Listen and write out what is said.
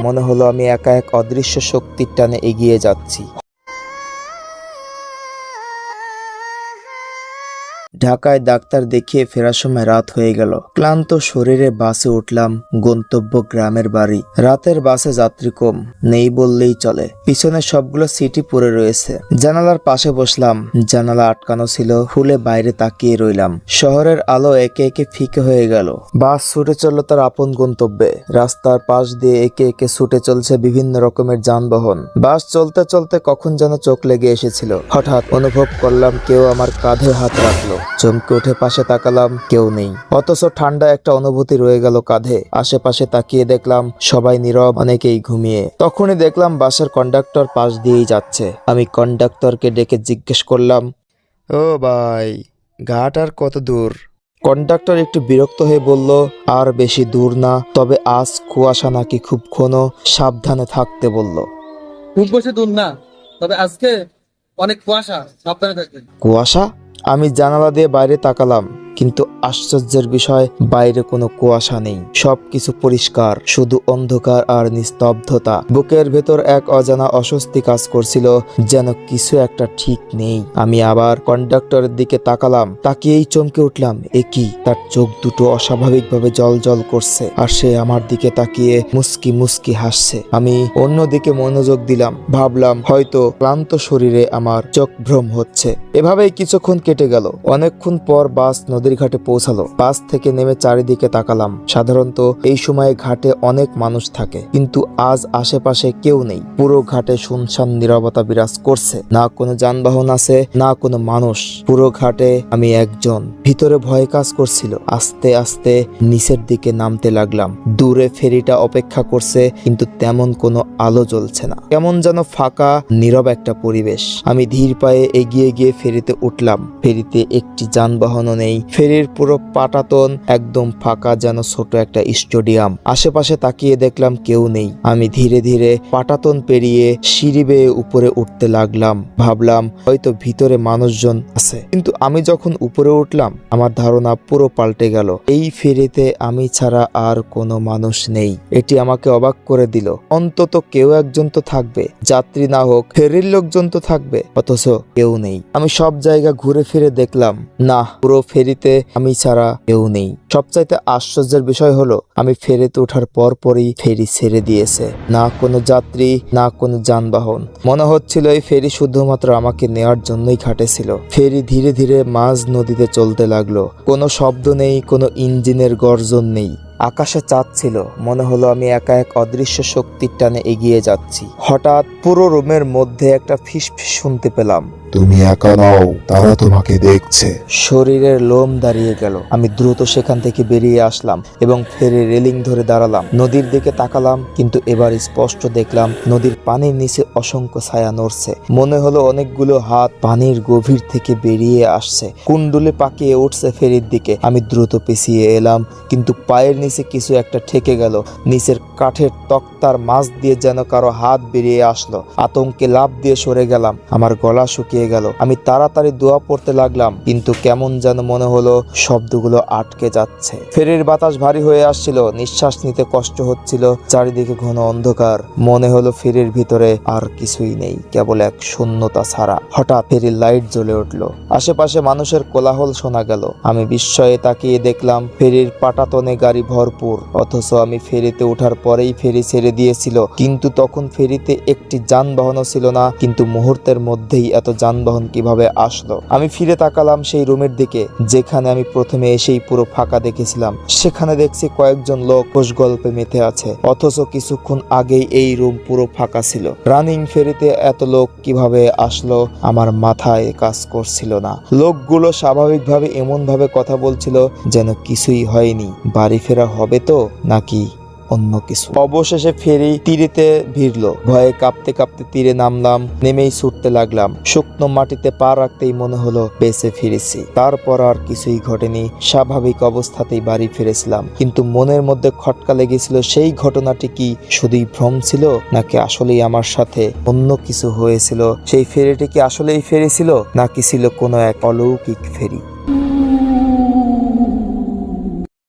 মনে হলো আমি একা এক অদৃশ্য শক্তির টানে এগিয়ে যাচ্ছি। ঢাকায় ডাক্তার দেখিয়ে ফেরার সময় রাত হয়ে গেল। ক্লান্ত শরীরে বাসে উঠলাম গন্তব্য গ্রামের বাড়ি। রাতের বাসে যাত্রী কম, নেই বললেই চলে। পিছনে সবগুলো সিটই পড়ে রয়েছে। জানালার পাশে বসলাম। জানালা আটকানো ছিল, খুলে বাইরে তাকিয়ে রইলাম। শহরের আলো একে একে ফিকে হয়ে গেল। বাস ছুটে চলল তার আপন গন্তব্যে। রাস্তার পাশ দিয়ে একে একে ছুটে চলছে বিভিন্ন রকমের যানবাহন। বাস চলতে চলতে কখন যেন চোখ লেগে এসেছিল। হঠাৎ অনুভব করলাম কেউ আমার কাঁধে হাত রাখলো। চমকে উঠে পাশে তাকালাম, কেউ নেই। অথচ ঠান্ডা একটা অনুভূতি রয়ে গেল কাঁধে। আশেপাশে তাকিয়ে দেখলাম সবাই নীরব, অনেকেই ঘুমিয়ে। তখনই দেখলাম বাসের কন্ডাক্টর পাশ দিয়েই যাচ্ছে। আমি কন্ডাক্টরকে ডেকে জিজ্ঞেস করলাম, ও ভাই, ঘাট আর কত দূর? কন্ডাক্টর একটু বিরক্ত হয়ে বলল, আর বেশি দূর না, তবে আজ কুয়াশা নাকি খুব ঘন, সাবধানে থাকতে বলল। খুব বেশি দূর না, তবে আজকে অনেক কুয়াশা, সাবধানে থাকবেন। কুয়াশা? আমি জানালা দিয়ে বাইরে তাকালাম, কিন্তু আশ্চর্যের বিষয়, বাইরে কোনো কুয়াশা নেই। সবকিছু পরিষ্কার, শুধু অন্ধকার আর নিস্তব্ধতা। বুকের ভেতর এক অজানা অস্বস্তি কাজ করছিল, যেন কিছু একটা ঠিক নেই। আমি আবার কন্ডাক্টরের দিকে তাকালাম, তাকিয়েই চমকে উঠলাম। এ কি? তার চোখ দুটো অস্বাভাবিকভাবে জল জল করছে, আর সে আমার দিকে তাকিয়ে মুস্কি মুস্কি হাসছে। আমি অন্যদিকে মনোযোগ দিলাম, ভাবলাম হয়তো ক্লান্ত শরীরে আমার চোখ ভ্রম হচ্ছে। এভাবেই কিছুক্ষণ কেটে গেল। অনেকক্ষণ পর বাস নদীর ঘাটে পৌঁছালো। বাস থেকে নেমে চারিদিকে তাকালাম। সাধারণত এই সময় ঘাটে অনেক মানুষ থাকে, কিন্তু আজ আশেপাশে কেউ নেই। পুরো ঘাটে শুনশান নীরবতা বিরাজ করছে। না কোনো যানবাহন আছে, না কোনো মানুষ। পুরো ঘাটে আমি একজন। ভিতরে ভয় কাজ করছিল। আস্তে আস্তে নিচের দিকে নামতে লাগলাম। দূরে ফেরিটা অপেক্ষা করছে, কিন্তু তেমন কোনো আলো জ্বলছে না। কেমন যেন ফাঁকা, নীরব একটা পরিবেশ। আমি ধীর পায়ে এগিয়ে গিয়ে ফেরিতে উঠলাম। ফেরিতে একটি যানবাহনও নেই। ফেরির পুরো পাটাতন একদম ফাঁকা, যেন ছোট একটা স্টেডিয়াম। আশেপাশে তাকিয়ে দেখলাম কেউ নেই। আমি ধীরে ধীরে পাটাতন পেরিয়ে সিঁড়ি বেয়ে উপরে উঠতে লাগলাম। ভাবলাম হয়তো ভিতরে মানুষজন আছে, কিন্তু আমি যখন উপরে উঠলাম আমার ধারণা পুরো পাল্টে গেল। এই ফেরিতে আমি ছাড়া আর কোনো মানুষ নেই। এটি আমাকে অবাক করে দিল। অন্তত কেউ একজন তো থাকবে, যাত্রী না হোক, ফেরির লোকজন তো থাকবে, অথচ কেউ নেই। আমি সব জায়গা ঘুরে ফিরে দেখলাম, না, পুরো ফেরিতে আমি ছাড়া কেউ নেই। সবচাইতে আশ্চর্যের বিষয় হলো, আমি ফেরিতে ওঠার পরই ফেরি ছেড়ে দিয়েছে। না কোনো যাত্রী, না কোনো যানবাহন। মনে হচ্ছিল এই ফেরি শুধুমাত্র আমাকে নেওয়ার জন্যই ঘাটেছিল। ফেরি ধীরে ধীরে মাঝ নদীতে চলতে লাগলো। কোনো শব্দ নেই, কোনো ইঞ্জিনের গর্জন নেই। আকাশে চাঁদ ছিল। মনে হলো আমি একা এক অদৃশ্য শক্তির টানে এগিয়ে যাচ্ছি। হঠাৎ পুরো রুমের মধ্যে একটা ফিসফিস শুনতে পেলাম। তুমি একা নাও, তারা তোমাকে দেখছে। শরীরের লোম দাঁড়িয়ে গেল। আমি দ্রুত সেখান থেকে বেরিয়ে আসলাম এবং ফেরি রেলিং ধরে দাঁড়ালাম। নদীর দিকে তাকালাম, কিন্তু এবার স্পষ্ট দেখলাম নদীর পানির নিচে অসংখ্য ছায়া নড়ছে। মনে হলো অনেকগুলো হাত পানির গভীর থেকে বেরিয়ে আসছে, কুণ্ডুলে পাকিয়ে উঠছে ফেরির দিকে। আমি দ্রুত পিছিয়ে এলাম, কিন্তু পায়ের নিচে কিছু একটা ঠেকে গেল। নিচের কাঠের তক্তার মাছ দিয়ে যেন কারো হাত বেরিয়ে আসলো। আতঙ্কে লাফ দিয়ে সরে গেলাম। আমার গলা শুকিয়ে গেল। আমি তাড়াতাড়ি দোয়া পড়তে লাগলাম, কিন্তু কেমন যেন মনে হলো শব্দগুলো আটকে যাচ্ছে। ফেরির বাতাস ভারী হয়ে আসছিল, নিঃশ্বাস নিতে কষ্ট হচ্ছিল। চারিদিকে ঘন অন্ধকার। মনে হলো ফেরির ভিতরে আর কিছুই নেই, কেবল এক শূন্যতা ছাড়া। হঠাৎ ফেরির লাইট জ্বলে উঠলো। আশেপাশে মানুষের কোলাহল শোনা গেল। আমি বিস্ময়ে তাকিয়ে দেখলাম ফেরির পাটাতনে গাড়ি ভরপুর, অথচ আমি ফেরিতে ওঠার পরেই ফেরি ছেড়ে দিয়েছিল। কিন্তু তখন ফেরিতে একটি যানবাহনও ছিল না। কিন্তু মুহূর্তের মধ্যেই এত যানবাহন কিভাবে আসলো? আমি ফিরে তাকালাম সেই রুমের দিকে, যেখানে আমি প্রথমে এসেই পুরো ফাঁকা দেখেছিলাম। সেখানে দেখছি কয়েকজন লোক খোশ গল্পে মেতে আছে, অথচ কিছুক্ষণ আগেই এই রুম পুরো ফাঁকা ছিল। রানিং ফেরিতে এত লোক কিভাবে আসলো আমার মাথায় কাজ করছিল না। লোকগুলো স্বাভাবিকভাবে এমন ভাবে কথা বলছিল যেন কিছুই হয়নি। বাড়ি ফেরা হবে তো, নাকি অন্য কিছু। অবশেষে ফেরি তীরেতে ভিড়লো। ভয়ে কাঁপতে কাঁপতে তীরে নামলাম। নেমেই ছুটতে লাগলাম। শুকনো মাটিতে পা রাখতেই মনে হলো বেঁচে ফিরেছি। তারপর আর কিছুই ঘটেনি। স্বাভাবিক অবস্থাতেই বাড়ি ফিরেছিলাম, কিন্তু মনের মধ্যে খটকা লেগেছিল সেই ঘটনাটি কি শুধুই ভ্রম ছিল, নাকি আসলেই আমার সাথে অন্য কিছু হয়েছিল? সেই ফেরিটি কি আসলেই ফেরি ছিল, নাকি ছিল কোনো এক অলৌকিক ফেরি?